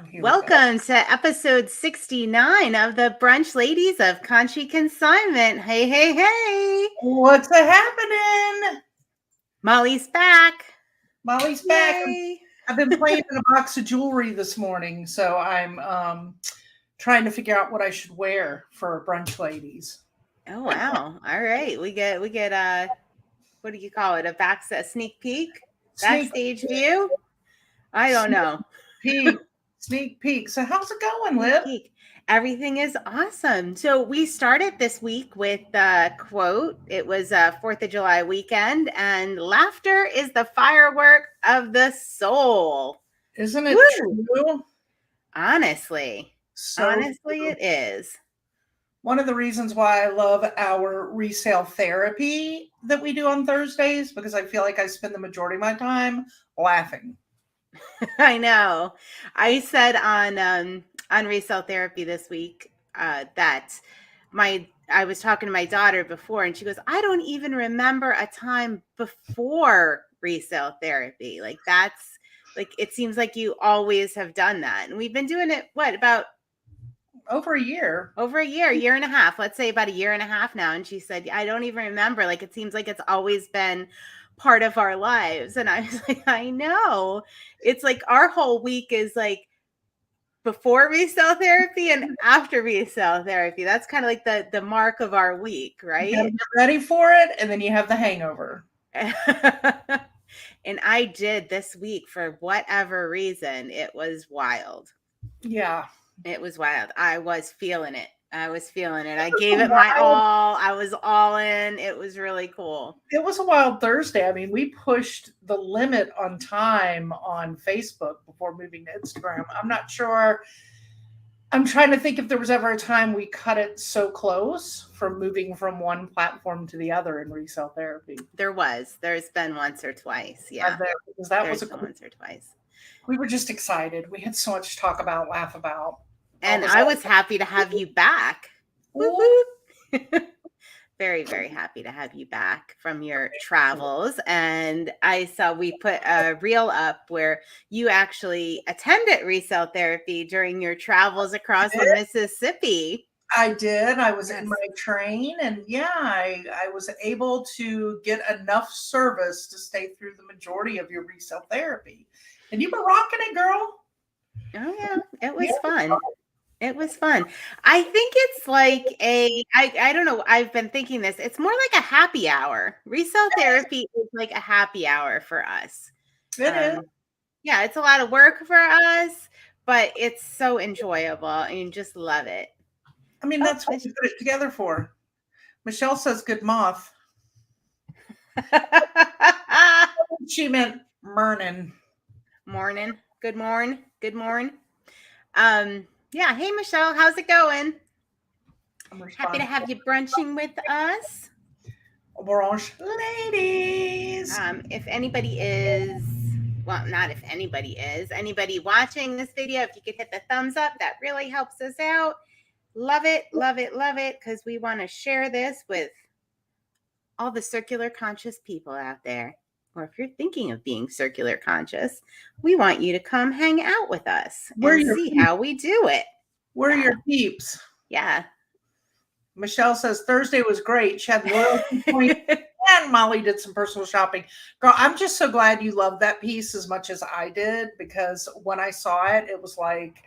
Here Welcome to episode 69 of the Brunch Ladies of Conshy Consignment. Hey, hey, hey. What's happening? Molly's back. Molly's back. Yay. I've been playing in a box of jewelry this morning, so I'm trying to figure out what I should wear for Brunch Ladies. Oh, wow. All right. We get what do you call it? A sneak peek? Backstage view? I don't know. Sneak peek. So how's it going, Liv? Everything is awesome. So we started this week with the quote. It was a 4th of July weekend, and laughter is the firework of the soul. Isn't it true? Honestly, it is. One of the reasons why I love our resale therapy that we do on Thursdays, because I feel like I spend the majority of my time laughing. I know. I said on resale therapy this week that I was talking to my daughter before, and she goes, I don't even remember a time before resale therapy. Like that's like, it seems like you always have done that. And we've been doing it, about over a year and a half, let's say about a year and a half now. And she said, I don't even remember. Like, it seems like it's always been part of our lives. And I was like, I know. It's like our whole week is like before resale therapy and after resale therapy. That's kind of like the mark of our week, right? You gotta get ready for it, and then you have the hangover. And I did this week for whatever reason. It was wild. Yeah. It was wild. I was feeling it. I gave it my all. I was all in. It was really cool. It was a wild Thursday. I mean, we pushed the limit on time on Facebook before moving to Instagram. I'm not sure. I'm trying to think if there was ever a time we cut it so close from moving from one platform to the other in resale therapy. There's been once or twice. Yeah. Because that was once or twice. We were just excited. We had so much to talk about, laugh about. And I was happy to have you back. Very, very happy to have you back from your travels. And I saw we put a reel up where you actually attended resale therapy during your travels across the Mississippi. I did. I was in my train, and I was able to get enough service to stay through the majority of your resale therapy. And you were rocking it, girl. Oh, yeah. It was fun. It was fun. I think it's like I don't know. I've been thinking this. It's more like a happy hour. Resale therapy is like a happy hour for us. It is. Yeah, it's a lot of work for us, but it's so enjoyable and you just love it. I mean, that's what you put it together for. Michelle says good moth. She meant morning. Good morning. Yeah. Hey, Michelle, how's it going? Happy to have you brunching with us. Brunch Ladies. If anybody is, well, not if anybody is, anybody watching this video, if you could hit the thumbs up, that really helps us out. Love it, because we want to share this with all the circular conscious people out there. Or if you're thinking of being circular conscious, we want you to come hang out with us and see how we do it. We're your peeps. Yeah. Michelle says Thursday was great. She had loyalty points and Molly did some personal shopping. Girl, I'm just so glad you loved that piece as much as I did, because when I saw it, it was like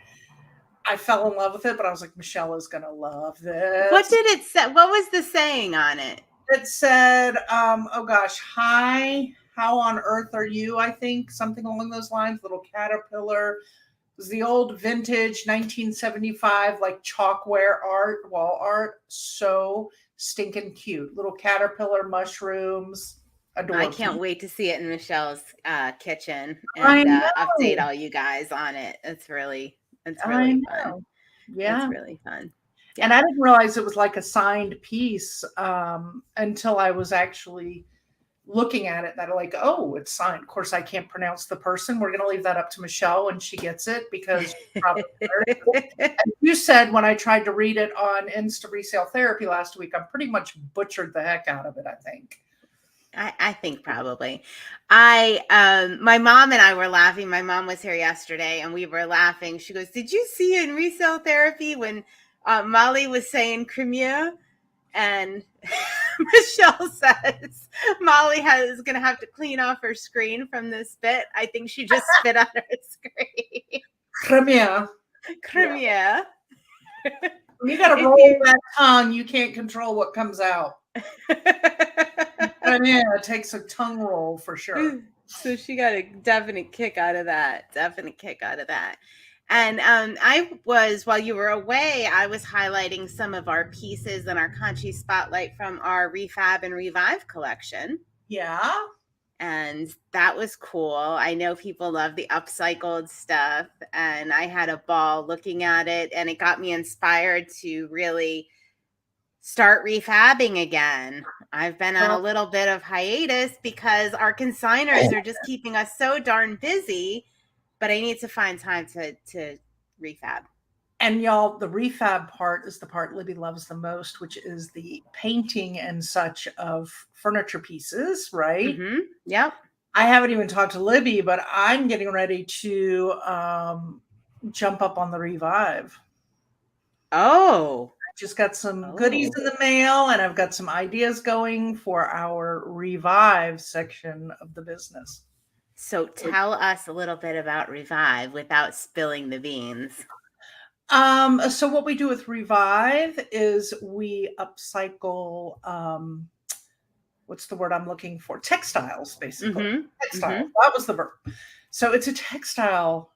I fell in love with it, but I was like, Michelle is going to love this. What did it say? What was the saying on it? It said, oh gosh, hi. How on earth are you? I think something along those lines. Little caterpillar. It was the old vintage 1975 like chalkware art, wall art. So stinking cute. Little caterpillar mushrooms. Adorable. I can't wait to see it in Michelle's kitchen and update all you guys on it. It's really fun. Yeah, it's really fun. Yeah. And I didn't realize it was like a signed piece until I was actually looking at it, that like, oh, it's signed. Of course, I can't pronounce the person. We're going to leave that up to Michelle when she gets it, because probably you said when I tried to read it on Insta Resale Therapy last week, I pretty much butchered the heck out of it, I think. I think probably. My mom and I were laughing. My mom was here yesterday and we were laughing. She goes, "Did you see in Resale Therapy when Molly was saying Crimea?" And Michelle says Molly is going to have to clean off her screen from this bit. I think she just spit on her screen. Crimea. Crimea. When you got to roll that tongue, you can't control what comes out. Crimea takes a tongue roll for sure. So she got a definite kick out of that. Definite kick out of that. And while you were away, I was highlighting some of our pieces in our Conshy Spotlight from our Refab and Revive collection. Yeah. And that was cool. I know people love the upcycled stuff, and I had a ball looking at it, and it got me inspired to really start refabbing again. I've been on a little bit of hiatus because our consigners are just keeping us so darn busy, but I need to find time to refab. And y'all, the refab part is the part Libby loves the most, which is the painting and such of furniture pieces, right? Mm-hmm. Yep. I haven't even talked to Libby, but I'm getting ready to jump up on the Revive. Oh. I just got some goodies in the mail, and I've got some ideas going for our Revive section of the business. So tell us a little bit about Revive without spilling the beans. So what we do with Revive is we upcycle, what's the word I'm looking for? Textiles, basically. Mm-hmm. Textiles. Mm-hmm. That was the verb. So it's a textile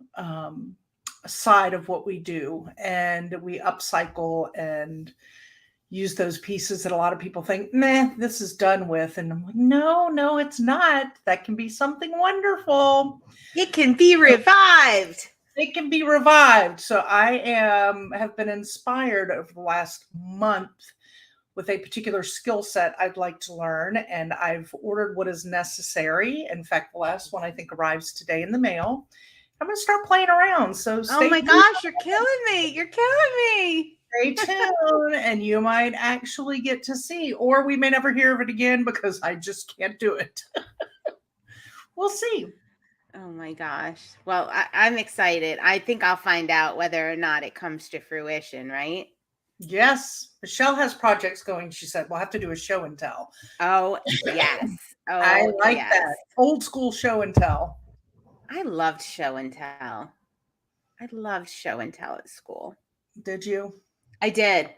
side of what we do, and we upcycle and use those pieces that a lot of people think, meh, this is done with. And I'm like, no, it's not. That can be something wonderful. It can be revived. It can be revived. So I have been inspired over the last month with a particular skill set I'd like to learn, and I've ordered what is necessary. In fact, the last one I think arrives today in the mail. I'm going to start playing around. So oh my gosh, you're killing me. You're killing me. Stay tuned, and you might actually get to see, or we may never hear of it again because I just can't do it. We'll see. Oh my gosh. Well, I'm excited. I think I'll find out whether or not it comes to fruition, right? Yes. Michelle has projects going. She said, we'll have to do a show and tell. Oh, yes. Oh, I like that. Old school show and tell. I loved show and tell. I loved show and tell at school. Did you? I did.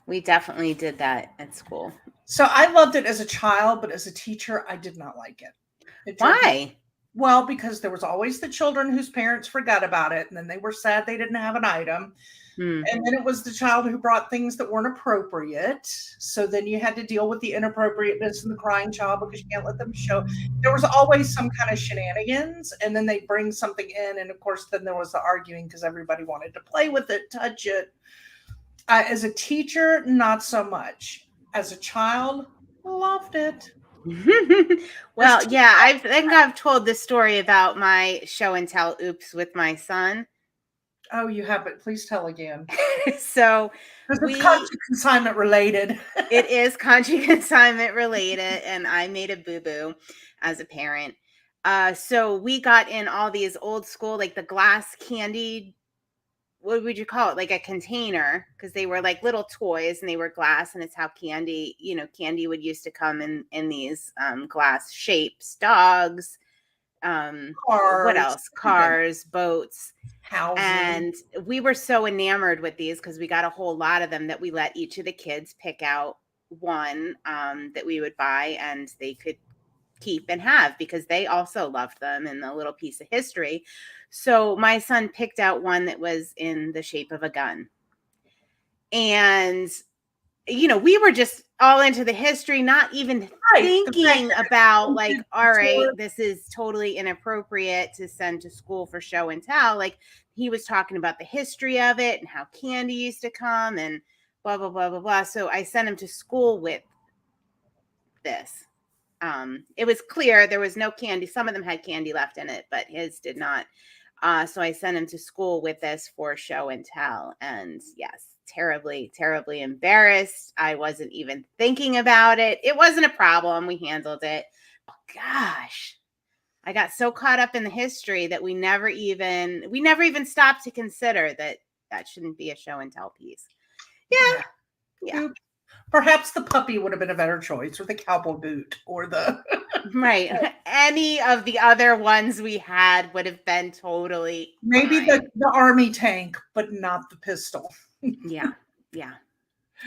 We definitely did that at school. So I loved it as a child, but as a teacher, I did not like it. Why? Well, because there was always the children whose parents forgot about it, and then they were sad they didn't have an item. And then it was the child who brought things that weren't appropriate. So then you had to deal with the inappropriateness and the crying child because you can't let them show. There was always some kind of shenanigans. And then they bring something in. And of course, then there was the arguing because everybody wanted to play with it, touch it. As a teacher, not so much. As a child, loved it. Well, yeah, I think I've told this story about my show and tell oops with my son. Oh, you have it. Please tell again. So it's Conshy Consignment related. It is Conshy Consignment related, and I made a boo-boo as a parent. So we got in all these old school, like the glass candy, what would you call it? Like a container, because they were like little toys and they were glass, and it's how candy would used to come in these glass shapes, dogs, what else? Cars, boats. Housing. And we were so enamored with these because we got a whole lot of them that we let each of the kids pick out one that we would buy and they could keep and have because they also loved them and the little piece of history. So my son picked out one that was in the shape of a gun. And we were just all into the history, not even thinking about like, all right, this is totally inappropriate to send to school for show and tell. Like he was talking about the history of it and how candy used to come and blah, blah, blah, blah, blah. So I sent him to school with this. It was clear there was no candy. Some of them had candy left in it, but his did not. So I sent him to school with this for show and tell. And yes, terribly, terribly embarrassed. I wasn't even thinking about it. It wasn't a problem. We handled it. Oh, gosh, I got so caught up in the history that we never even stopped to consider that shouldn't be a show and tell piece. Yeah. Perhaps the puppy would have been a better choice, or the cowboy boot, or the right. Any of the other ones we had would have been totally maybe fine. the army tank, but not the pistol. Yeah.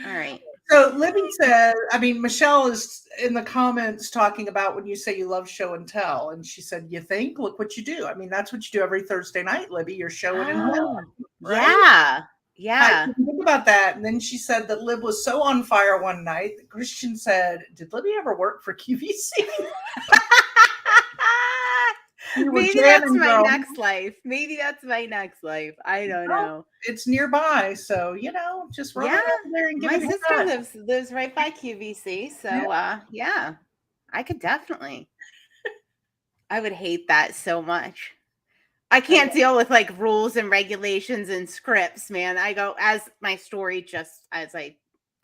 All right. So Libby said, I mean, Michelle is in the comments talking about when you say you love show and tell. And she said, you think? Look what you do. I mean, that's what you do every Thursday night, Libby. You're showing and telling, right? Yeah. I didn't think about that. And then she said that Lib was so on fire one night that Christian said, did Libby ever work for QVC? Maybe that's my next life. I don't know. It's nearby, so just run over there and give my it a sister shot. lives right by QVC, so I could definitely. I would hate that so much. I can't deal with like rules and regulations and scripts, man. I go as my story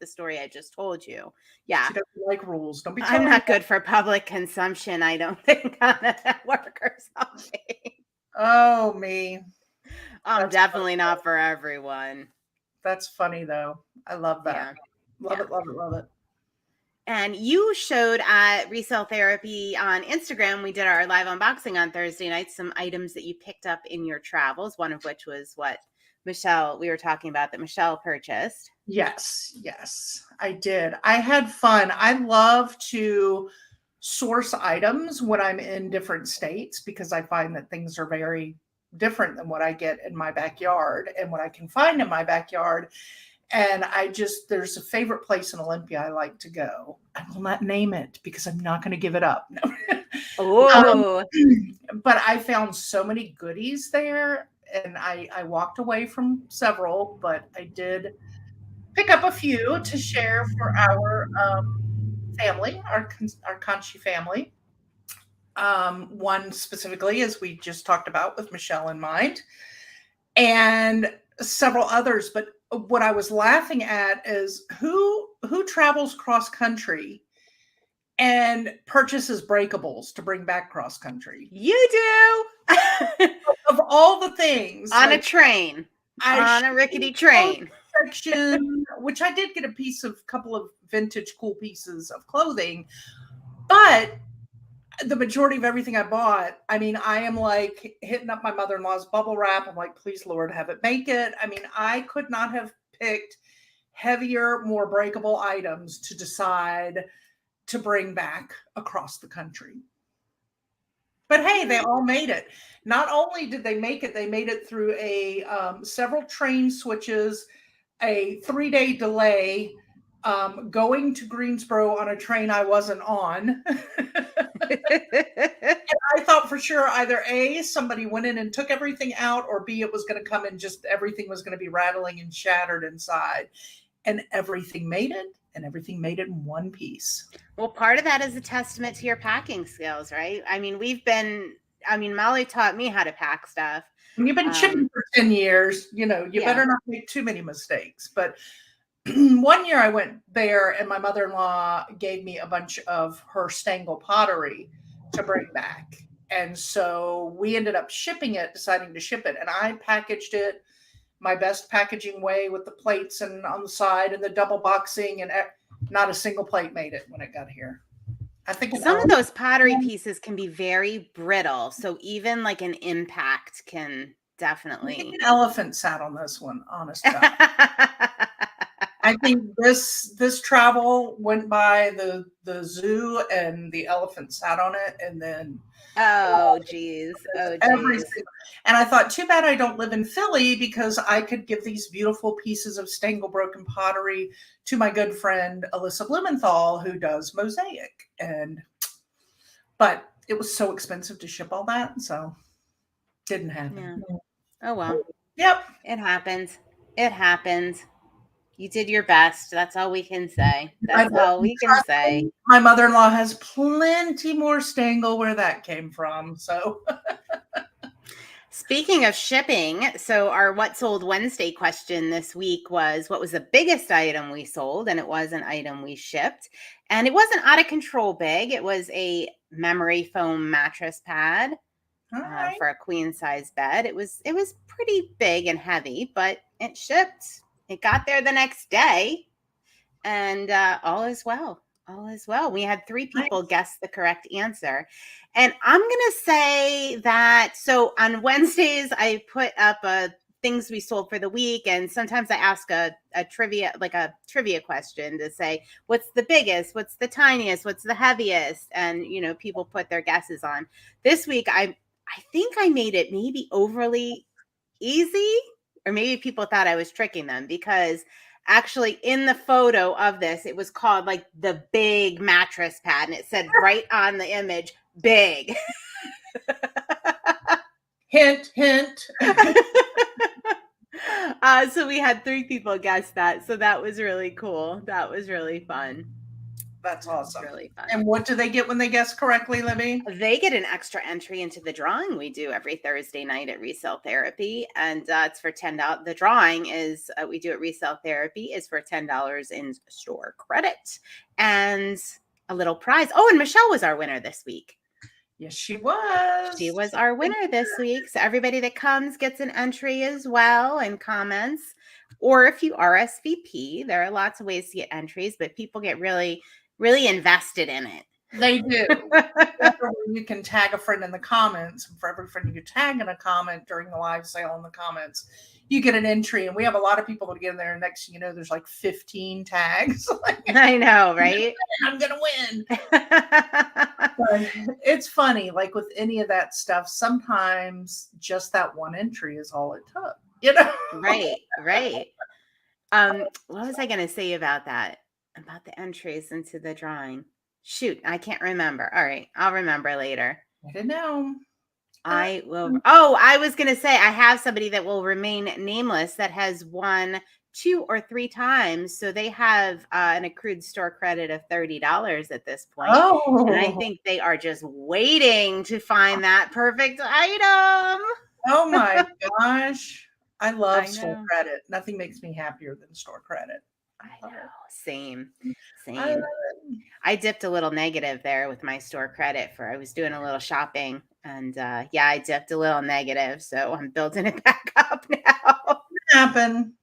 the story I just told you. Yeah. She doesn't like rules. Don't be I'm not good for public consumption, I don't think, on a network or something. Oh, me. I'm definitely not for everyone. That's funny, though. I love that. Love it. And you showed at Resale Therapy on Instagram, we did our live unboxing on Thursday night, some items that you picked up in your travels, one of which was what we were talking about that Michelle purchased. Yes, I did. I had fun. I love to source items when I'm in different states because I find that things are very different than what I get in my backyard and what I can find in my backyard. And there's a favorite place in Olympia I like to go. I will not name it because I'm not going to give it up. No. Oh, but I found so many goodies there, and I walked away from several, but I did pick up a few to share for our family, our Conshy family. One specifically, as we just talked about, with Michelle in mind, and several others. But what I was laughing at is who travels cross country and purchases breakables to bring back cross country. You do. Of all the things, on a train, on a rickety train section, which I did get a couple of vintage cool pieces of clothing, but the majority of everything I bought, I mean, I am like hitting up my mother-in-law's bubble wrap. I'm like, please, Lord, have it make it. I mean, I could not have picked heavier, more breakable items to decide to bring back across the country. But hey, they all made it. Not only did they make it, they made it through several train switches, a 3-day delay, going to Greensboro on a train I wasn't on. And I thought for sure either A, somebody went in and took everything out, or B, it was going to come in just everything was going to be rattling and shattered inside. And everything made it, and everything made it in one piece. Well, part of that is a testament to your packing skills, right? I mean, Molly taught me how to pack stuff. When you've been shipping for 10 years, you better not make too many mistakes. But one year I went there and my mother-in-law gave me a bunch of her Stengel pottery to bring back. And so we ended up deciding to ship it. And I packaged it my best packaging way with the plates and on the side and the double boxing, and not a single plate made it when it got here. I think some of those pottery pieces can be very brittle. So even like an impact can definitely. I think an elephant sat on this one, honest God. I think this travel went by the zoo and the elephant sat on it, and then geez. And I thought, too bad I don't live in Philly, because I could give these beautiful pieces of Stengel broken pottery to my good friend Alyssa Blumenthal, who does mosaic. But it was so expensive to ship all that, so didn't happen. Yeah. Oh well. Yep. It happens. You did your best. That's all we can say. My mother-in-law has plenty more Stengel where that came from. So Speaking of shipping, so our What Sold Wednesday question this week was, what was the biggest item we sold? And it was an item we shipped. And it wasn't out of control big. It was a memory foam mattress pad All right. for a queen size bed. It was pretty big and heavy, but it shipped. It got there the next day, and all is well. All is well. We had 3 people Nice. guess the correct answer. And I'm going to say that, so on Wednesdays, I put up things we sold for the week. And sometimes I ask a trivia question to say, what's the biggest, what's the tiniest, what's the heaviest? And, people put their guesses on. This week, I think I made it maybe overly easy, or maybe people thought I was tricking them, because actually in the photo of this, it was called like the big mattress pad, and it said right on the image, big. Hint, hint. So we had 3 people guess that. So that was really cool. That was really fun. That's awesome. Really fun. And what do they get when they guess correctly, Libby? They get an extra entry into the drawing we do every Thursday night at Resale Therapy, and it's for $10. The drawing is we do at Resale Therapy is for $10 in store credit and a little prize. Oh, and Michelle was our winner this week. Yes, she was. She was our winner this week. So everybody that comes gets an entry as well and comments. Or if you RSVP, there are lots of ways to get entries, but people get really invested in it. They do. You can tag a friend in the comments. For every friend you tag in a comment during the live sale in the comments, you get an entry. And we have a lot of people that get in there. And next thing you know, there's like 15 tags. I know, right? I'm going to win. But it's funny. Like with any of that stuff, sometimes just that one entry is all it took. Right. What was I going to say about that? About the entries into the drawing? Shoot, I can't remember. All right, I'll remember later. I don't know. I will. Oh, I was going to say I have somebody that will remain nameless that has won 2 or 3 times. So they have an accrued store credit of $30 at this point. Oh. And I think they are just waiting to find that perfect item. Oh my gosh. I love store credit. Nothing makes me happier than store credit. I know. Same. I dipped a little negative there with my store credit I was doing a little shopping, and I dipped a little negative. So I'm building it back up now. Happen.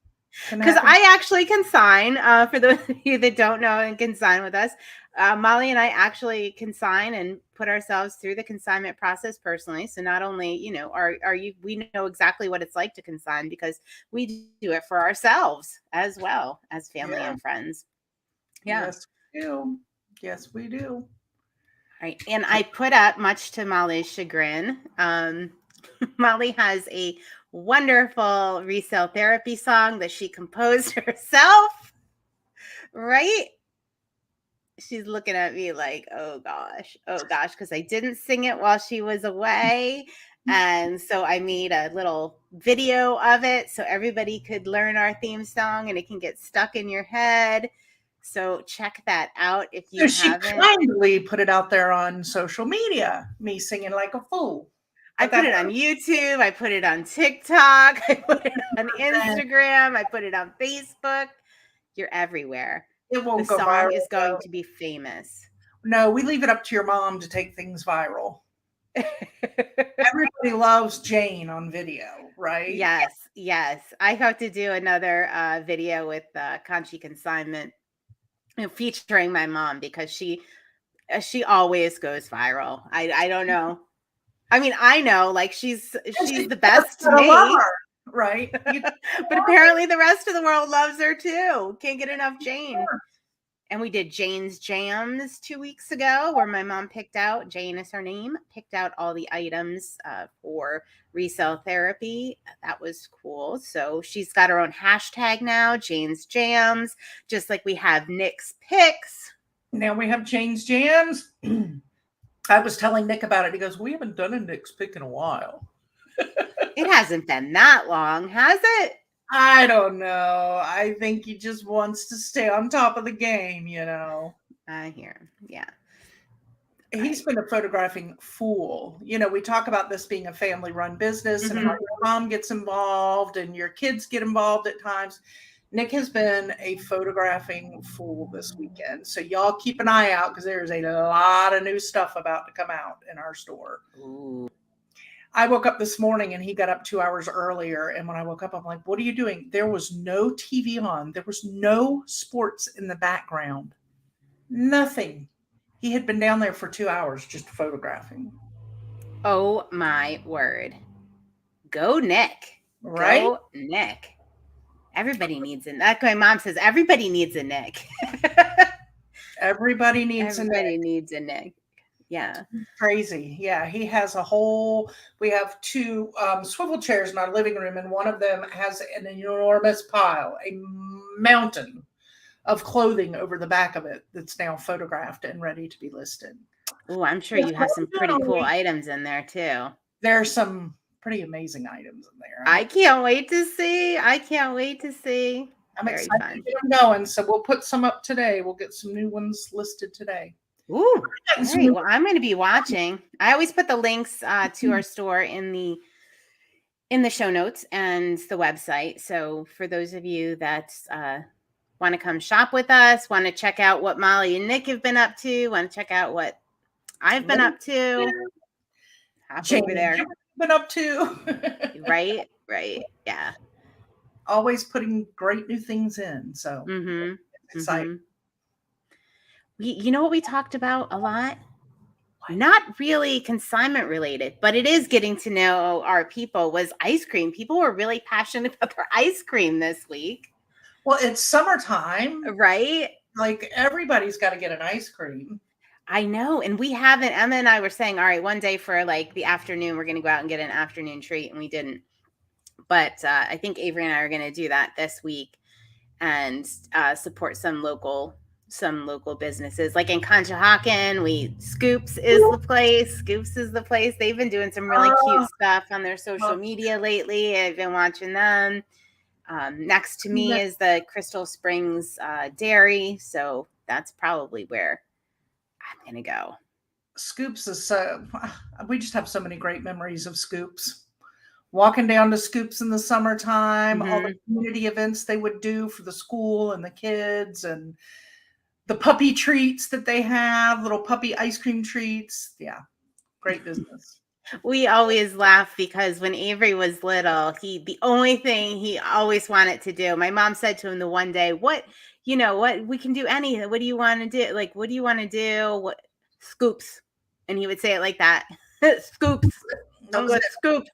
Because I actually consign, for those of you that don't know and consign with us, Molly and I actually consign and put ourselves through the consignment process personally. So not only, we know exactly what it's like to consign, because we do it for ourselves as well as family and friends. Yeah. Yes, we do. Yes, we do. All right. And I put up, much to Molly's chagrin, Molly has a wonderful Resale Therapy song that she composed herself, right? She's looking at me like, oh gosh, because I didn't sing it while she was away. And so I made a little video of it so everybody could learn our theme song and it can get stuck in your head. So check that out if you haven't. She kindly put it out there on social media, me singing like a fool. I put it on YouTube. I put it on TikTok. I put it on Instagram. I put it on Facebook. You're everywhere. It won't go viral. The song is going to be famous. No, we leave it up to your mom to take things viral. Everybody loves Jane on video, right? Yes. I hope to do another video with Conshy Consignment, featuring my mom, because she always goes viral. I don't know. I mean, I know, like she's the best to me, right? But apparently the rest of the world loves her too. Can't get enough Jane. Sure. And we did Jane's Jams 2 weeks ago, where my mom picked out, Jane is her name, picked out all the items for Resale Therapy. That was cool. So she's got her own hashtag now, Jane's Jams, just like we have Nick's Picks. Now we have Jane's Jams. I was telling Nick about it. He goes, we haven't done a Nick's Pick in a while. It hasn't been that long, has it? I don't know. I think he just wants to stay on top of the game, I hear. Yeah. he's been a photographing fool. You know, we talk about this being a family run business and how your mom gets involved and your kids get involved at times. Nick has been a photographing fool this weekend. So y'all keep an eye out because there's a lot of new stuff about to come out in our store. Ooh. I woke up this morning and he got up 2 hours earlier. And when I woke up, I'm like, what are you doing? There was no TV on. There was no sports in the background. Nothing. He had been down there for 2 hours just photographing. Oh my word. Go Nick. Right? Go Nick. Everybody needs a Nick. My mom says everybody needs a Nick. Everybody needs Everybody needs a Nick. Yeah. Crazy. Yeah. He has we have two swivel chairs in our living room, and one of them has an enormous pile, a mountain of clothing over the back of it that's now photographed and ready to be listed. Oh, I'm sure you have some pretty cool items in there too. There's some pretty amazing items in there. I can't wait to see. I can't wait to see. I'm Very excited fun. to get them going. So we'll put some up today. We'll get some new ones listed today. Ooh, all right. Well, I'm going to be watching. I always put the links to our store in the show notes and the website. So for those of you that want to come shop with us, want to check out what Molly and Nick have been up to, want to check out what I've been up to, hop over there. Been up to. Right. Yeah. Always putting great new things in. So it's exciting. You know what we talked about a lot? Not really consignment related, but it is getting to know our people, was ice cream. People were really passionate about their ice cream this week. Well, it's summertime. Right? Like everybody's got to get an ice cream. I know. And we haven't, Emma and I were saying, all right, one day for like the afternoon, we're going to go out and get an afternoon treat. And we didn't. But I think Avery and I are going to do that this week and support some local businesses. Like in Conshohocken, Scoops is the place. They've been doing some really cute stuff on their social media lately. I've been watching them. Next to me is the Crystal Springs Dairy. So that's probably where I'm going to go. Scoops is we just have so many great memories of Scoops. Walking down to Scoops in the summertime, all the community events they would do for the school and the kids, and the puppy treats that they have, little puppy ice cream treats. Yeah, great business. We always laugh because when Avery was little, the only thing he always wanted to do, my mom said to him the one day, what, we can do anything. What do you want to do? Like, what do you want to do? What? Scoops. And he would say it like that. Scoops. Scoops.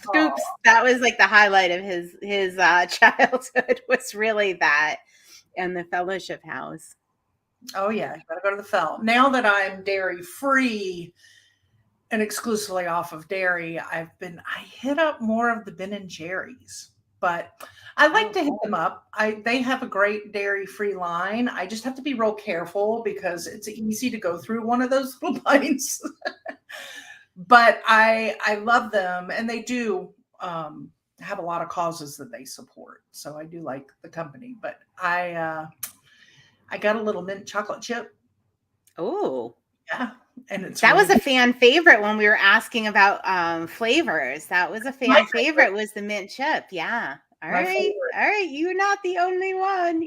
Scoops. That was like the highlight of his childhood, was really that, and the fellowship house. Oh yeah, you gotta go to the Fel. Now that I'm dairy free and exclusively off of dairy, I hit up more of the Ben and Jerry's, but I like to hit them up. They have a great dairy free line. I just have to be real careful because it's easy to go through one of those little bites. But I love them, and they do have a lot of causes that they support. So I do like the company. But I got a little mint chocolate chip. Oh, yeah, and that was a fan favorite when we were asking about flavors. That was a fan favorite. Was the mint chip? Yeah. All right. You're not the only one.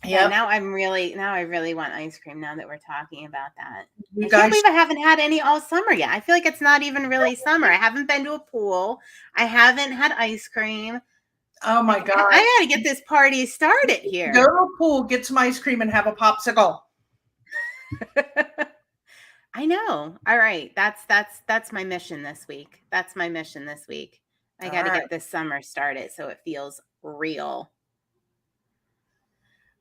Yeah. Now I really want ice cream now that we're talking about that. I can't believe I haven't had any all summer yet. I feel like it's not even really summer. I haven't been to a pool. I haven't had ice cream. Oh my God. I gotta get this party started here. Go to a pool, get some ice cream, and have a popsicle. I know. All right. That's my mission this week. I got to get this summer started so it feels real.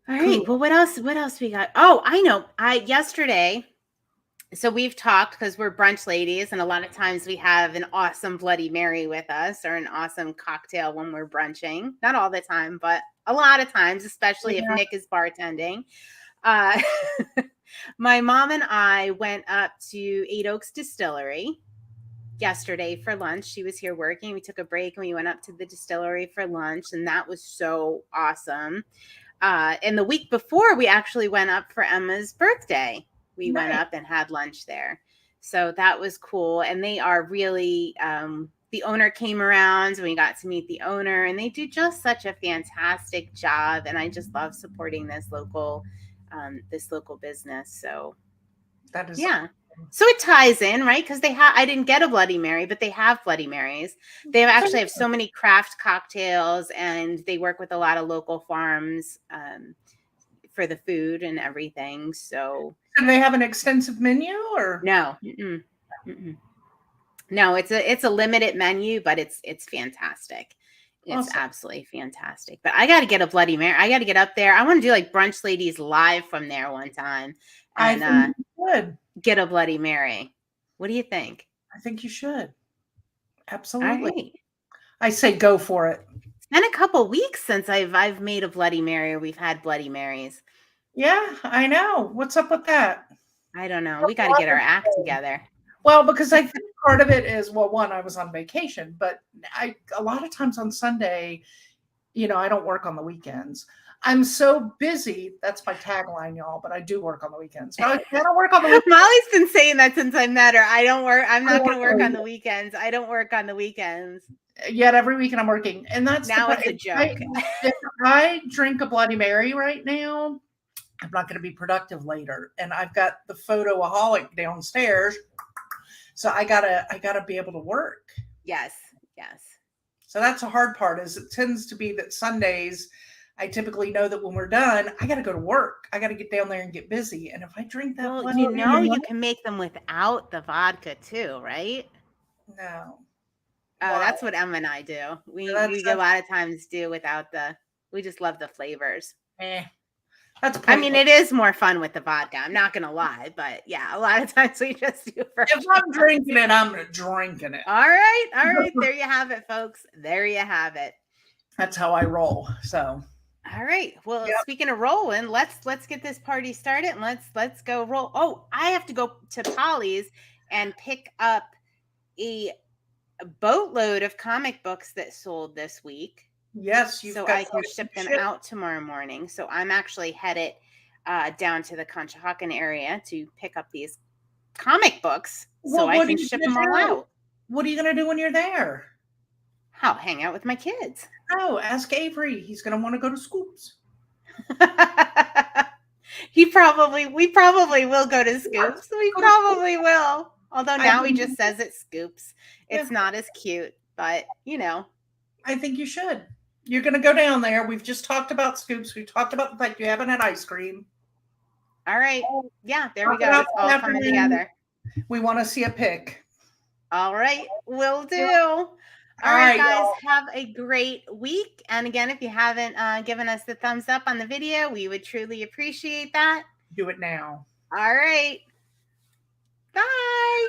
All right. Well, what else we got? Oh, I know. Yesterday, so we've talked because we're brunch ladies, and a lot of times we have an awesome Bloody Mary with us or an awesome cocktail when we're brunching. Not all the time, but a lot of times, especially if Nick is bartending. My mom and I went up to Eight Oaks Distillery yesterday for lunch. She was here working. We took a break and we went up to the distillery for lunch, and that was so awesome. And the week before, we actually went up for Emma's birthday. We went Nice. up and had lunch there. So that was cool. And they are really, the owner came around and we got to meet the owner, and they do just such a fantastic job. And I just love supporting this local business. So That is yeah. So it ties in, right? Because I didn't get a Bloody Mary, but they have Bloody Marys. They actually have so many craft cocktails, and they work with a lot of local farms for the food and everything. So do they have an extensive menu or no, no, it's a limited menu, but it's fantastic. It's awesome. absolutely fantastic. But I got to get a Bloody Mary. I got to get up there. I want to do like Brunch Ladies live from there one time, I and think you should. get a Bloody Mary. What do you think? I think you should. All Absolutely. right. I say go for it. It's been a couple weeks since I've made a Bloody Mary, or we've had Bloody Marys. Yeah, I know. What's up with that? I don't know. We got to get our act together. Well, because I think part of it is, well, one, I was on vacation, but a lot of times on Sunday, I don't work on the weekends. I'm so busy. That's my tagline, y'all, but I do work on the weekends. But I don't work on the weekends. Molly's been saying that since I met her. I don't work. I'm not going to work on the weekends. I don't work on the weekends. Yet every weekend I'm working. And that's now it's a joke. If I drink a Bloody Mary right now, I'm not going to be productive later. And I've got the photoaholic downstairs. So I gotta be able to work. Yes. So that's a hard part, is it tends to be that Sundays, I typically know that when we're done, I got to go to work. I got to get down there and get busy. And if I drink that, well, you can make them without the vodka too, right? No. Oh, that's what Emma and I do. We a lot of times do without we just love the flavors. That's I mean, it is more fun with the vodka. I'm not going to lie, but yeah, a lot of times we just do. If I'm drinking it, I'm drinking it. All right. There you have it, folks. There you have it. That's how I roll. So. All right. Well, Speaking of rolling, let's get this party started, and let's go roll. Oh, I have to go to Polly's and pick up a boatload of comic books that sold this week. Yes, so I can ship them out tomorrow morning. So I'm actually headed down to the Conshohocken area to pick up these comic books so I can ship them all out. What are you going to do when you're there? I'll hang out with my kids. Oh, ask Avery. He's going to want to go to Scoops. We probably will go to Scoops. We probably will. Although now he just says it's Scoops. It's not as cute, but I think you should. You're going to go down there. We've just talked about Scoops. We talked about the fact you haven't had ice cream. All right. Yeah, there we go. It's all coming together. We want to see a pic. All right. Will do. All right, guys. Have a great week. And again, if you haven't given us the thumbs up on the video, we would truly appreciate that. Do it now. All right. Bye.